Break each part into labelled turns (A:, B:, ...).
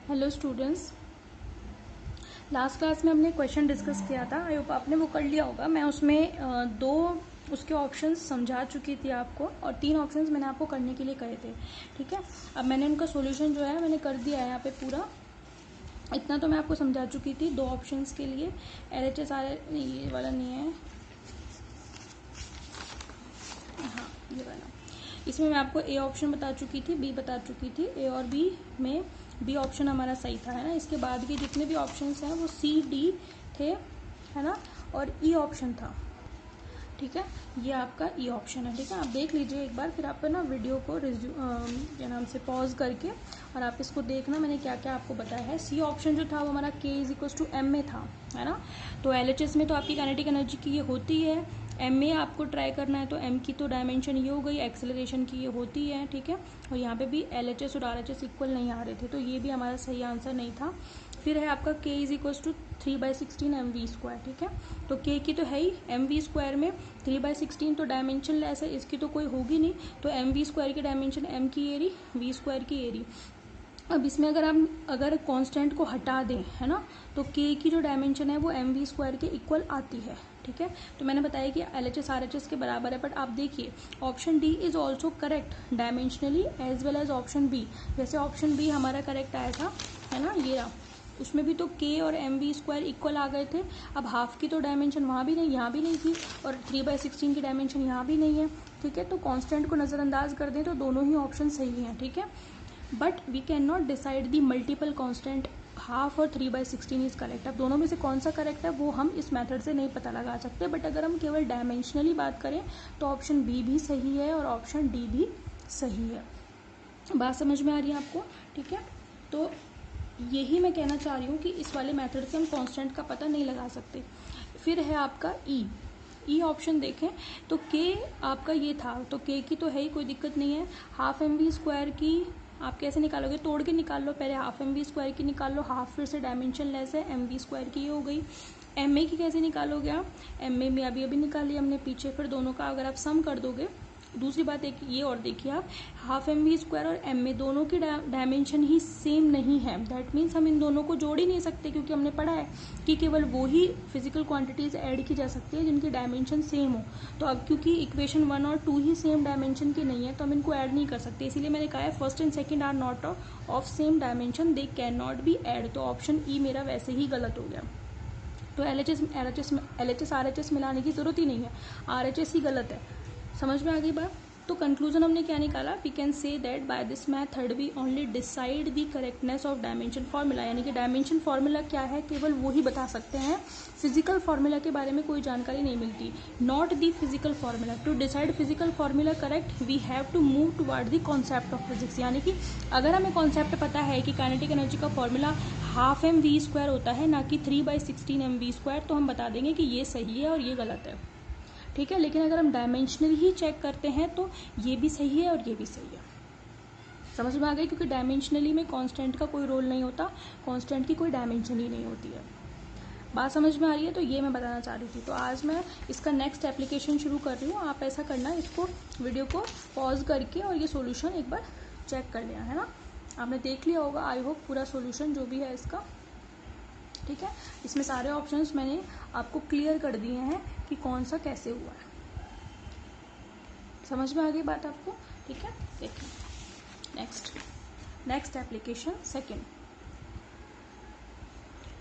A: Hello students, last class में हमने question discuss किया था। आई होप आपने वो कर लिया होगा। मैं उसमें दो उसके ऑप्शंस समझा चुकी थी आपको और 3 ऑप्शंस मैंने आपको करने के लिए कहे थे। ठीक है, अब मैंने उनका सॉल्यूशन जो है मैंने कर दिया है यहाँ पे पूरा। इतना तो मैं आपको समझा चुकी थी 2 ऑप्शंस के लिए। LHS ये वाला नहीं है, हाँ ये वाला। इसमें मैं आपको A ऑप्शन बता चुकी थी, B बता चुकी थी। A और B में B ऑप्शन हमारा सही था, है ना। इसके बाद के जितने भी ऑप्शंस हैं वो C D थे, है ना, और E ऑप्शन था। ठीक है, ये आपका E ऑप्शन है। ठीक है, आप देख लीजिए एक बार, फिर आप ना वीडियो को क्या नाम से पॉज करके और आप इसको देखना मैंने क्या क्या आपको बताया है। C ऑप्शन जो था वो हमारा K=M में था, है ना। तो LHS में तो आपकी काइनेटिक एनर्जी की ये होती है, M में आपको ट्राई करना है तो M की तो डायमेंशन ये हो गई, एक्सेलरेशन की ये होती है। ठीक है, और यहाँ पे भी LHS और RHS इक्वल नहीं आ रहे थे, तो ये भी हमारा सही आंसर नहीं था। फिर है आपका K=3/16 mv²। ठीक है, तो K की तो है ही, mv² में 3/16 तो डायमेंशन लेस है, इसकी तो कोई होगी नहीं, तो mv² की डायमेंशन m की एरी, v² की एरी। अब इसमें अगर कांस्टेंट को हटा दें, है ना, तो K की जो डायमेंशन है वो mv² के इक्वल आती है। ठीक है, तो मैंने बताया कि LHS RHS के बराबर है, बट आप देखिए option D is also correct dimensionally as well as option B. जैसे ऑप्शन बी हमारा करेक्ट आया था, है ना, ये रहा, उसमें भी तो K और mv² इक्वल आ गए थे। अब हाफ की तो डायमेंशन वहाँ भी नहीं, यहाँ भी नहीं थी, और 3/16 की डायमेंशन यहाँ भी नहीं है। ठीक है, तो कांस्टेंट को नज़रअंदाज कर दें तो दोनों ही ऑप्शन सही हैं। ठीक है, but we can not decide the multiple constant. Half और 3/16 इज करेक्ट। अब दोनों में से कौन सा करेक्ट है वो हम इस मेथड से नहीं पता लगा सकते, बट अगर हम केवल डायमेंशनली बात करें तो ऑप्शन बी भी सही है और ऑप्शन डी भी सही है। बात समझ में आ रही है आपको? ठीक है, तो यही मैं कहना चाह रही हूँ कि इस वाले मेथड से हम कांस्टेंट का पता नहीं लगा सकते। फिर है आपका ई ऑप्शन देखें तो K आपका ये था, तो K की तो है ही, कोई दिक्कत नहीं है। हाफ mv² की आप कैसे निकालोगे? तोड़ के निकाल लो, पहले हाफ mv² की निकाल लो, हाफ फिर से डायमेंशन लेस है, mv² की हो गई। MA की कैसे निकालोगे आप? MA में अभी निकाली हमने पीछे, फिर दोनों का अगर आप सम कर दोगे। दूसरी बात एक ये और देखिए आप, हाफ mv² और MA दोनों की डायमेंशन ही सेम नहीं है। दैट मीन्स हम इन दोनों को जोड़ ही नहीं सकते, क्योंकि हमने पढ़ा है कि केवल वो ही फिजिकल क्वांटिटीज ऐड की जा सकती है जिनकी डायमेंशन सेम हो। तो अब क्योंकि इक्वेशन 1 और 2 ही सेम डायमेंशन की नहीं है तो हम इनको ऐड नहीं कर सकते, इसीलिए मैंने कहा है first and second are not of same dimension, they can not be add. तो ऑप्शन ई मेरा वैसे ही गलत हो गया। तो LHS RHS मिलाने की जरूरत ही नहीं है, RHS ही गलत है। समझ में आ गई बात? तो कंक्लूजन हमने क्या निकाला? We can say that by this method we only decide the correctness of dimension formula. यानी कि डायमेंशन फार्मूला क्या है केवल वो ही बता सकते हैं, फिजिकल फार्मूला के बारे में कोई जानकारी नहीं मिलती। Not the physical formula, to decide physical formula correct we have to move toward the concept of physics. यानी कि अगर हमें कॉन्सेप्ट पता है कि काइनेटिक एनर्जी का फॉर्मूला हाफ mv² होता है, ना कि 3/16 mv², तो हम बता देंगे कि ये सही है और ये गलत है। ठीक है, लेकिन अगर हम डायमेंशनल ही चेक करते हैं तो ये भी सही है और ये भी सही है। समझ में आ गई? क्योंकि डायमेंशनली में कांस्टेंट का कोई रोल नहीं होता, कांस्टेंट की कोई डायमेंशन ही नहीं होती है। बात समझ में आ रही है? तो ये मैं बताना चाह रही थी। तो आज मैं इसका नेक्स्ट एप्लीकेशन शुरू कर रही हूँ। आप ऐसा करना, इसको वीडियो को पॉज करके और ये सोल्यूशन एक बार चेक कर लिया, है ना। आपने देख लिया होगा आई होप पूरा सोल्यूशन जो भी है इसका। ठीक है, इसमें सारे ऑप्शंस मैंने आपको क्लियर कर दिए हैं कि कौन सा कैसे हुआ है। समझ में आ गई बात आपको? ठीक है, देखिए next application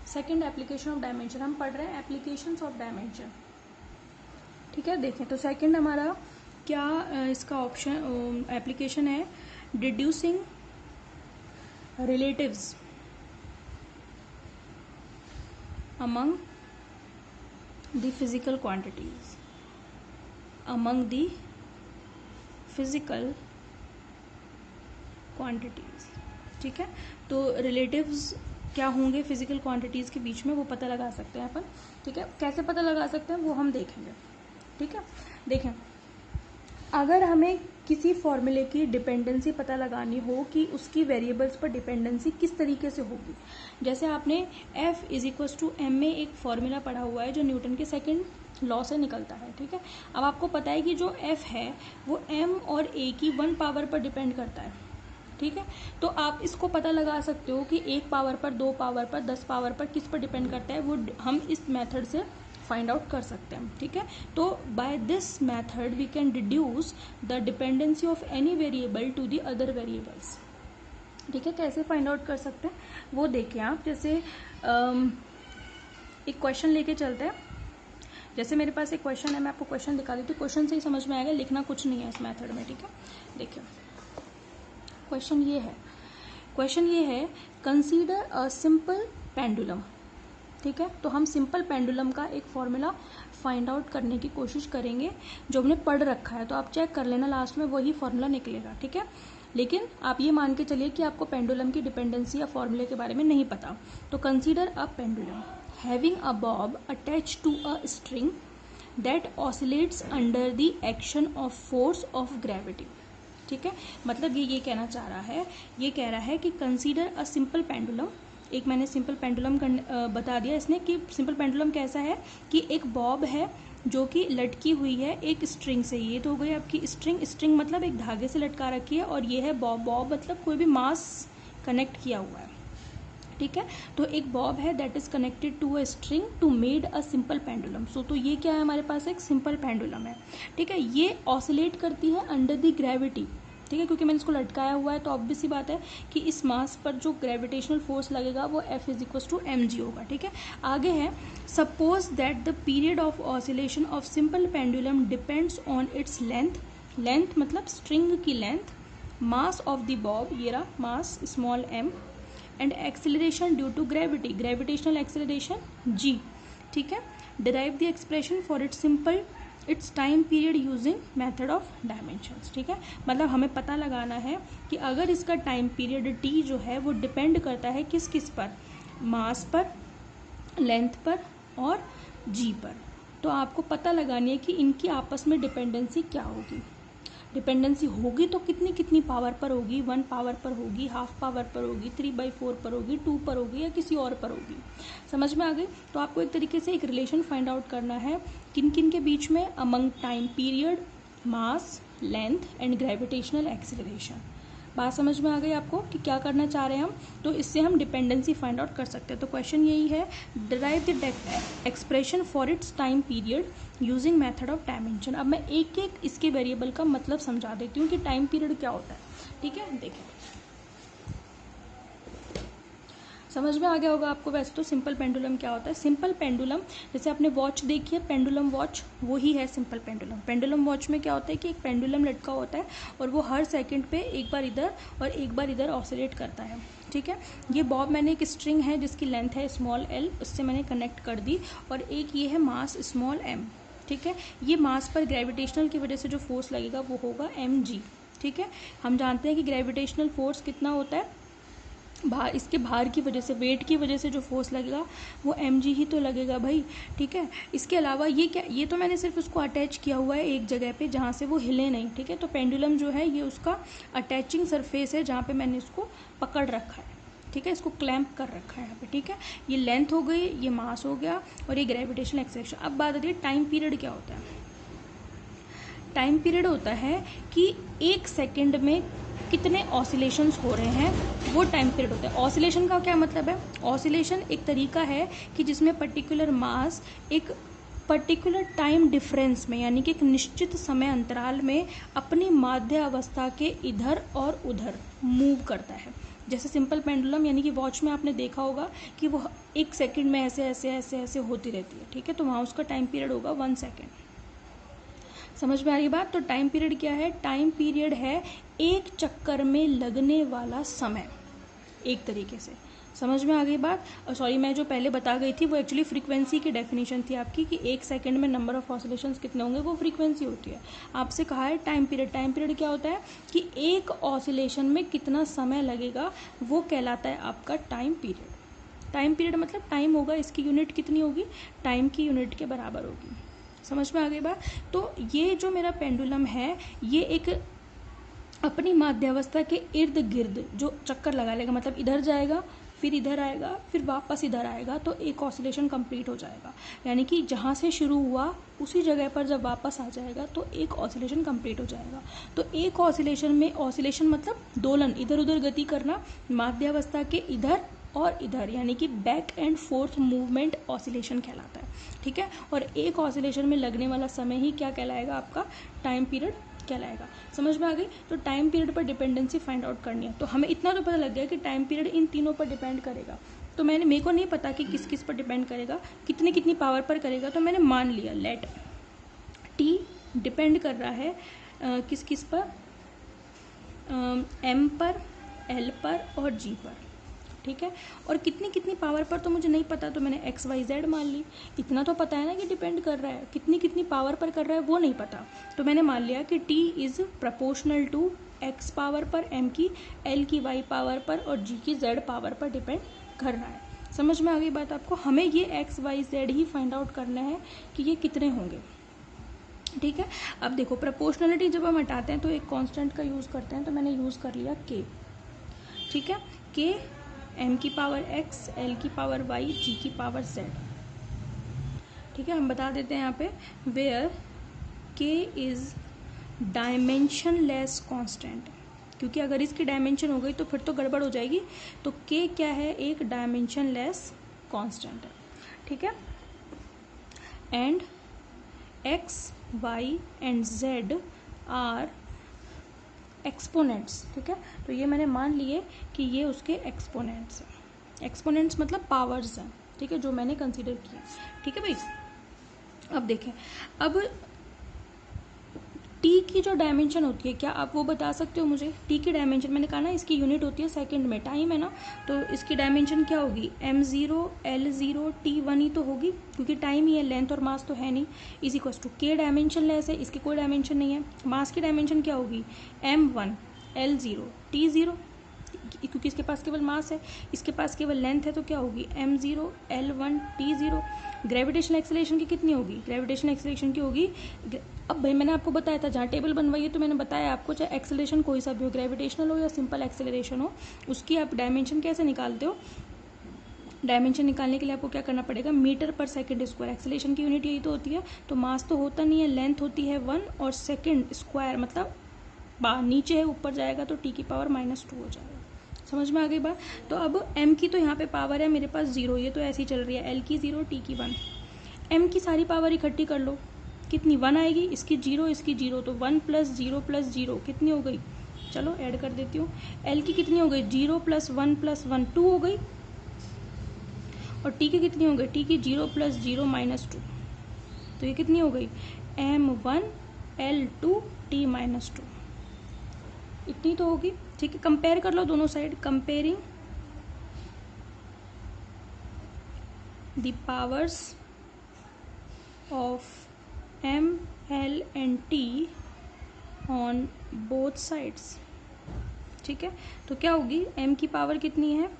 A: second application of dimension. हम पढ़ रहे हैं एप्लीकेशंस ऑफ डायमेंशन। ठीक है, देखें तो सेकंड हमारा क्या इसका ऑप्शन एप्लीकेशन है, डिड्यूसिंग relatives among the physical quantities, among the physical quantities। ठीक है, तो रिलेटिव्स क्या होंगे फिजिकल क्वांटिटीज़ के बीच में वो पता लगा सकते हैं अपन। ठीक है, कैसे पता लगा सकते हैं वो हम देखेंगे। ठीक है, देखें अगर हमें किसी फॉर्मूले की डिपेंडेंसी पता लगानी हो कि उसकी वेरिएबल्स पर डिपेंडेंसी किस तरीके से होगी, जैसे आपने F=m में एक फॉर्मूला पढ़ा हुआ है जो न्यूटन के सेकंड लॉ से निकलता है। ठीक है, अब आपको पता है कि जो F है वो m और a की 1 पावर पर डिपेंड करता है। ठीक है। तो आप इसको पता लगा सकते हो कि 1 पावर पर, 2 पावर पर, 10 पावर पर किस पर डिपेंड करता है, वो हम इस मेथड से फाइंड आउट कर सकते हैं। ठीक है, तो by this method we can deduce the dependency of any variable to the other variables. ठीक है, कैसे फाइंड आउट कर सकते हैं वो देखिए आप। जैसे एक क्वेश्चन लेके चलते हैं। जैसे मेरे पास एक क्वेश्चन है, मैं आपको क्वेश्चन दिखा देती हूँ, क्वेश्चन से ही समझ में आएगा, लिखना कुछ नहीं है इस मेथड में। ठीक है, देखिए क्वेश्चन ये है कंसीडर अ सिंपल पेंडुलम। ठीक है, तो हम सिंपल पेंडुलम का एक फॉर्मूला फाइंड आउट करने की कोशिश करेंगे जो हमने पढ़ रखा है, तो आप चेक कर लेना, लास्ट में वही फॉर्मूला निकलेगा। ठीक है, लेकिन आप ये मान के चलिए कि आपको पेंडुलम की डिपेंडेंसी या फॉर्मूले के बारे में नहीं पता। तो consider a pendulum having a bob attach to a string that oscillates under the action of force of gravity. ठीक है, मतलब ये कहना चाह रहा है, ये कह रहा है कि कंसीडर अ सिंपल पेंडुलम। एक मैंने सिंपल पेंडुलम बता दिया इसने कि सिंपल पेंडुलम कैसा है कि एक बॉब है जो कि लटकी हुई है एक स्ट्रिंग से। ये तो हो गई आपकी स्ट्रिंग मतलब एक धागे से लटका रखी है, और ये है बॉब मतलब कोई भी मास कनेक्ट किया हुआ है। ठीक है, तो एक बॉब है that is connected to a string to made a simple pendulum. So तो ये क्या है, हमारे पास एक सिंपल पेंडुलम है। ठीक है, ये ऑसिलेट करती है अंडर द ग्रेविटी। ठीक है, क्योंकि मैंने इसको लटकाया हुआ है तो ऑब्वियस सी बात है कि इस मास पर जो ग्रेविटेशनल फोर्स लगेगा वो F=mg होगा। ठीक है, आगे है suppose that the period of oscillation of simple pendulum depends on its length मतलब स्ट्रिंग की length, mass of the bob, ये रहा mass small m, and acceleration due to gravitational acceleration g। ठीक है, derive the expression for its time period using method of dimensions. ठीक है, मतलब हमें पता लगाना है कि अगर इसका टाइम पीरियड t जो है वो डिपेंड करता है किस पर, मास पर, लेंथ पर और g पर, तो आपको पता लगानी है कि इनकी आपस में डिपेंडेंसी क्या होगी। डिपेंडेंसी होगी तो कितनी पावर पर होगी, 1 पावर पर होगी, हाफ पावर पर होगी, 3/4 पर होगी, 2 पर होगी या किसी और पर होगी। समझ में आ गई। तो आपको एक तरीके से एक रिलेशन फाइंड आउट करना है किन किन के बीच में, among time period, mass, length and gravitational acceleration. बात समझ में आ गई आपको कि क्या करना चाह रहे हैं हम, तो इससे हम डिपेंडेंसी फाइंड आउट कर सकते हैं। तो क्वेश्चन यही है, derive the expression for its time period using method of dimension. अब मैं एक एक इसके वेरिएबल का मतलब समझा देती हूँ कि टाइम पीरियड क्या होता है। ठीक है, देखिए समझ में आ गया होगा आपको वैसे तो सिंपल पेंडुलम क्या होता है। सिंपल पेंडुलम, जैसे आपने वॉच देखी है पेंडुलम वॉच, वो ही है सिंपल पेंडुलम। पेंडुलम वॉच में क्या होता है कि एक पेंडुलम लटका होता है और वो हर सेकंड पे एक बार इधर और एक बार इधर ऑसिलेट करता है। ठीक है, ये बॉब मैंने एक स्ट्रिंग है जिसकी लेंथ है स्मॉल l, उससे मैंने कनेक्ट कर दी, और एक ये है मास स्मॉल m। ठीक है, ये मास पर ग्रेविटेशनल की वजह से जो फोर्स लगेगा वो होगा mg। ठीक है, हम जानते हैं कि ग्रेविटेशनल फोर्स कितना होता है, इसके भार की वजह से, वेट की वजह से जो फोर्स लगेगा वो mg ही तो लगेगा भाई। ठीक है, इसके अलावा ये क्या, ये तो मैंने सिर्फ उसको अटैच किया हुआ है एक जगह पे जहाँ से वो हिले नहीं। ठीक है, तो पेंडुलम जो है ये उसका अटैचिंग सरफेस है जहाँ पे मैंने इसको पकड़ रखा है। ठीक है, इसको क्लैंप कर रखा है यहाँ पे। ठीक है, ये लेंथ हो गई, ये मास हो गया और ये ग्रेविटेशनल एक्सेलरेशन। अब बात आती है टाइम पीरियड क्या होता है। टाइम पीरियड होता है कि एक सेकेंड में कितने ऑसिलेशंस हो रहे हैं, वो टाइम पीरियड होता है। ऑसिलेशन का क्या मतलब है, ऑसिलेशन एक तरीका है कि जिसमें पर्टिकुलर मास एक पर्टिकुलर टाइम डिफरेंस में, यानी कि एक निश्चित समय अंतराल में अपनी माध्य अवस्था के इधर और उधर मूव करता है। जैसे सिंपल पेंडुलम यानी कि वॉच में आपने देखा होगा कि वो एक सेकंड में ऐसे ऐसे ऐसे ऐसे होती रहती है। ठीक है, तो वहाँ उसका टाइम पीरियड होगा 1 सेकेंड। समझ में आ रही बात। तो टाइम पीरियड क्या है, टाइम पीरियड है एक चक्कर में लगने वाला समय, एक तरीके से। समझ में आ गई बात। और सॉरी, मैं जो पहले बता गई थी वो एक्चुअली फ्रीक्वेंसी की डेफिनेशन थी आपकी कि एक सेकंड में नंबर ऑफ ऑसिलेशंस कितने होंगे, वो फ्रीक्वेंसी होती है। आपसे कहा है टाइम पीरियड। टाइम पीरियड क्या होता है कि एक ऑसिलेशन में कितना समय लगेगा, वो कहलाता है आपका टाइम पीरियड। टाइम पीरियड मतलब टाइम होगा, इसकी यूनिट कितनी होगी, टाइम की यूनिट के बराबर होगी। समझ में आ गई बात। तो ये जो मेरा पेंडुलम है ये एक अपनी माध्यावस्था के इर्द गिर्द जो चक्कर लगा लेगा, मतलब इधर जाएगा फिर इधर आएगा, फिर वापस इधर आएगा, तो एक ऑसिलेशन कंप्लीट हो जाएगा। यानी कि जहाँ से शुरू हुआ उसी जगह पर जब वापस आ जाएगा तो एक ऑसिलेशन कंप्लीट हो जाएगा। तो एक ऑसिलेशन में, ऑसिलेशन मतलब दोलन, इधर उधर गति करना, माध्यावस्था के इधर और इधर, यानी कि back and fourth movement oscillation कहलाता है। ठीक है, और एक ऑसिलेशन में लगने वाला समय ही क्या कहलाएगा, आपका टाइम पीरियड कहलाएगा। समझ में आ गई। तो टाइम पीरियड पर डिपेंडेंसी फाइंड आउट करनी है। तो हमें इतना तो पता लग गया कि टाइम पीरियड इन तीनों पर डिपेंड करेगा। तो मेरे को नहीं पता कि किस किस पर डिपेंड करेगा, कितनी पावर पर करेगा, तो मैंने मान लिया लेट टी डिपेंड कर रहा है किस किस पर, एम पर, एल पर और जी पर। ठीक है, और कितनी पावर पर तो मुझे नहीं पता, तो मैंने एक्स वाई जेड मान ली। इतना तो पता है ना कि डिपेंड कर रहा है, कितनी पावर पर कर रहा है वो नहीं पता। तो मैंने मान लिया कि T is proportional to X power पर एम की, एल की वाई पावर पर और जी की जेड पावर पर डिपेंड कर रहा है। समझ में आ गई बात आपको। हमें ये एक्स वाई जेड ही फाइंड आउट करना है कि ये कितने होंगे। ठीक है, अब देखो प्रपोर्शनलिटी जब हम हटाते हैं तो एक कांस्टेंट का यूज़ करते हैं, तो मैंने यूज़ कर लिया के। ठीक है, के एम की पावर एक्स, एल की पावर वाई, जी की पावर जेड। ठीक है, हम बता देते हैं यहाँ पे वेयर के इज डायमेंशनलेस कांस्टेंट, क्योंकि अगर इसकी डायमेंशन हो गई तो फिर तो गड़बड़ हो जाएगी। तो के क्या है, एक डायमेंशनलेस कांस्टेंट है। ठीक है, and X Y and Z are exponents. ठीक है, तो ये मैंने मान लिए कि ये उसके एक्सपोनेंट्स हैं। एक्सपोनेंट्स मतलब पावर्स हैं। ठीक है, जो मैंने कंसीडर किया। ठीक है भाई, अब देखें, अब टी की जो डायमेंशन होती है, क्या आप वो बता सकते हो मुझे? टी की डायमेंशन, मैंने कहा ना इसकी यूनिट होती है सेकंड में, टाइम है ना, तो इसकी डायमेंशन क्या होगी, m0 l0 t1 ही तो होगी, क्योंकि टाइम ही है, लेंथ और मास तो है नहीं। इज इक्वल्स टू के डायमेंशन लेस है, इसकी कोई डायमेंशन नहीं है। मास की डायमेंशन क्या होगी, m1 l0 t0, क्योंकि इसके पास केवल मास है, इसके पास केवल लेंथ है, तो क्या होगी m0 l1 t0। Gravitational acceleration की कितनी होगी, ग्रेविटेशनल एक्सेलरेशन की होगी, अब भाई मैंने आपको बताया था, जहाँ टेबल बनवाई है तो मैंने बताया आपको, चाहे एक्सेलरेशन कोई सा भी हो, ग्रेविटेशनल हो या सिंपल एक्सेलरेशन हो, उसकी आप डायमेंशन कैसे निकालते हो। डायमेंशन निकालने के लिए आपको क्या करना पड़ेगा, मीटर पर सेकंड स्क्वायर, एक्सेलरेशन की यूनिट यही तो होती है। तो मास तो होता नहीं है, लेंथ होती है 1 और सेकंड स्क्वायर मतलब नीचे है, ऊपर जाएगा तो टी की पावर -2 हो जाएगा। समझ में आ गई बात। तो अब m की तो यहाँ पे पावर है मेरे पास 0, ये तो ऐसी चल रही है, l की 0 t की 1। m की सारी पावर इकट्ठी कर लो, कितनी 1 आएगी, इसकी 0 इसकी 0, तो 1 + 0 + 0 कितनी हो गई, चलो ऐड कर देती हूँ। l की कितनी हो गई, 0 + 1 + 1 2 हो गई, और t की कितनी हो गई, t की 0 + 0 -2, तो ये कितनी हो गई, m1 l2 t -2, इतनी तो होगी। ठीक है, कंपेयर कर लो दोनों side, comparing the powers of m, l and t on both sides. ठीक है, तो क्या होगी, m की पावर कितनी है,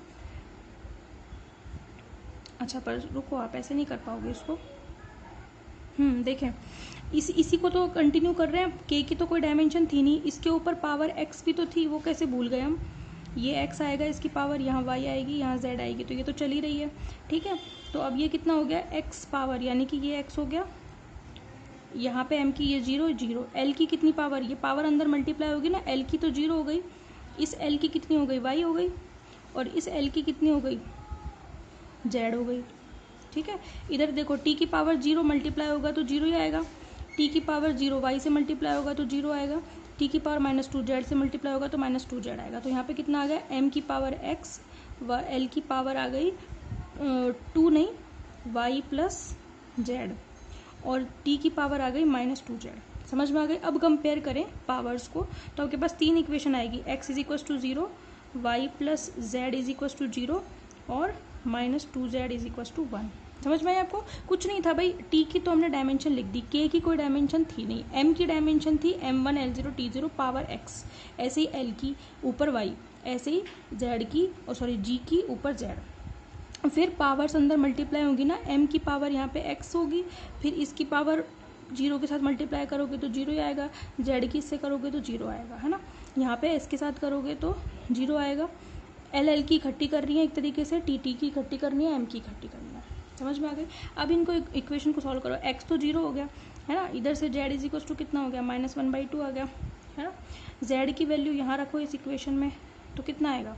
A: अच्छा पर रुको, आप ऐसे नहीं कर पाओगे इसको। देखें, इसी को तो कंटिन्यू कर रहे हैं। के की तो कोई डायमेंशन थी नहीं, इसके ऊपर पावर x भी तो थी, वो कैसे भूल गए हम। ये x आएगा इसकी पावर, यहाँ y आएगी, यहाँ z आएगी, तो ये तो चल ही रही है। ठीक है, तो अब ये कितना हो गया, x पावर, यानी कि ये x हो गया, यहाँ पे m की ये 0 0, l की कितनी पावर, ये पावर अंदर मल्टीप्लाई होगी ना, l की तो 0 हो गई, इस l की कितनी हो गई, y हो गई, और इस l की कितनी हो गई, z हो गई। ठीक है, इधर देखो t की पावर 0 मल्टीप्लाई होगा तो 0 ही आएगा, t की पावर 0 y से मल्टीप्लाई होगा तो 0 आएगा, t की पावर -2 z से मल्टीप्लाई होगा तो -2 z आएगा। तो यहाँ पे कितना आ गया, m की पावर x व l की पावर आ गई 2 नहीं, y + z, और t की पावर आ गई -2 z। समझ में आ गई। अब कंपेयर करें पावर्स को, तो आपके पास 3 इक्वेशन आएगी, x = 0, y + z = 0 और -2z = 1। समझ में आया आपको। कुछ नहीं था भाई, t की तो हमने डायमेंशन लिख दी, k की कोई डायमेंशन थी नहीं, m की डायमेंशन थी m1 l0 t0 power x, ऐसे ही l की ऊपर y, ऐसे ही z की और g की ऊपर z। फिर पावर्स अंदर मल्टीप्लाई होगी ना, m की पावर यहाँ पे x होगी, फिर इसकी पावर 0 के साथ मल्टीप्लाई करोगे तो 0 ही आएगा, z की इससे करोगे तो 0 आएगा, है ना। यहाँ पे इसके साथ करोगे तो 0 आएगा, एल एल की इकट्ठी कर रही है एक तरीके से, टी टी की इकट्ठी करनी है, एम की इकट्ठी करनी है। समझ में आ गई। अब इनको इक्वेशन को सॉल्व करो। एक्स तो 0 हो गया है ना, इधर से जेड इज इक्वल टू कितना हो गया, -1/2 आ गया है ना। जेड की वैल्यू यहाँ रखो इस इक्वेशन में, तो कितना आएगा,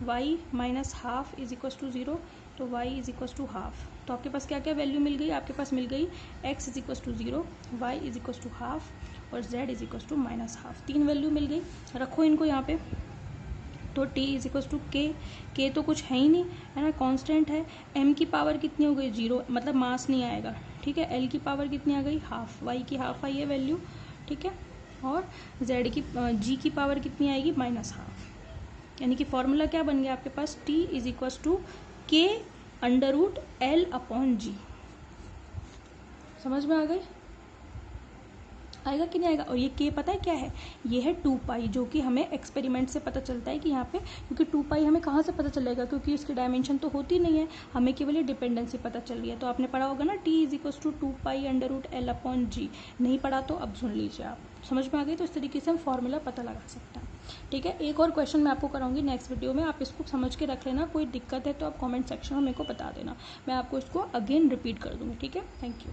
A: y -½ इज इक्वल टू 0, तो y इज इक्वल टू ½ तो आपके पास क्या क्या वैल्यू मिल गई, आपके पास मिल गई x is equal to 0, y is equal to ½ और z is equal to -½ 3 value मिल गई। रखो इनको यहाँ पे, तो t is equal to k तो कुछ है ही नहीं है ना, कांस्टेंट है। m की पावर कितनी हो गई, 0, मतलब मास नहीं आएगा, ठीक है। l की पावर कितनी आ गई, ½ y की ½ आई है वैल्यू, ठीक है। और z की g की पावर कितनी आएगी, -½ यानी कि फॉर्मूला क्या बन गया आपके पास, t is equal to k√L/G। समझ में आ गई, आएगा कि नहीं आएगा। और ये k पता है क्या है, ये है 2π, जो कि हमें एक्सपेरिमेंट से पता चलता है कि यहाँ पे, क्योंकि 2π हमें कहाँ से पता चलेगा, क्योंकि इसकी डायमेंशन तो होती नहीं है, हमें केवल ये डिपेंडेंसी पता चल रही है। तो आपने पढ़ा होगा ना, t is equal to 2π√L/G। नहीं पढ़ा तो अब सुन लीजिए आप, समझ में आ गई। तो इस तरीके से हम फॉर्मूला पता लगा सकते हैं, ठीक है। एक और क्वेश्चन मैं आपको कराऊंगी नेक्स्ट वीडियो में, आप इसको समझ के रख लेना। कोई दिक्कत है तो आप कमेंट सेक्शन में मेरे को बता देना, मैं आपको इसको अगेन रिपीट कर दूँगी, ठीक है। Thank you.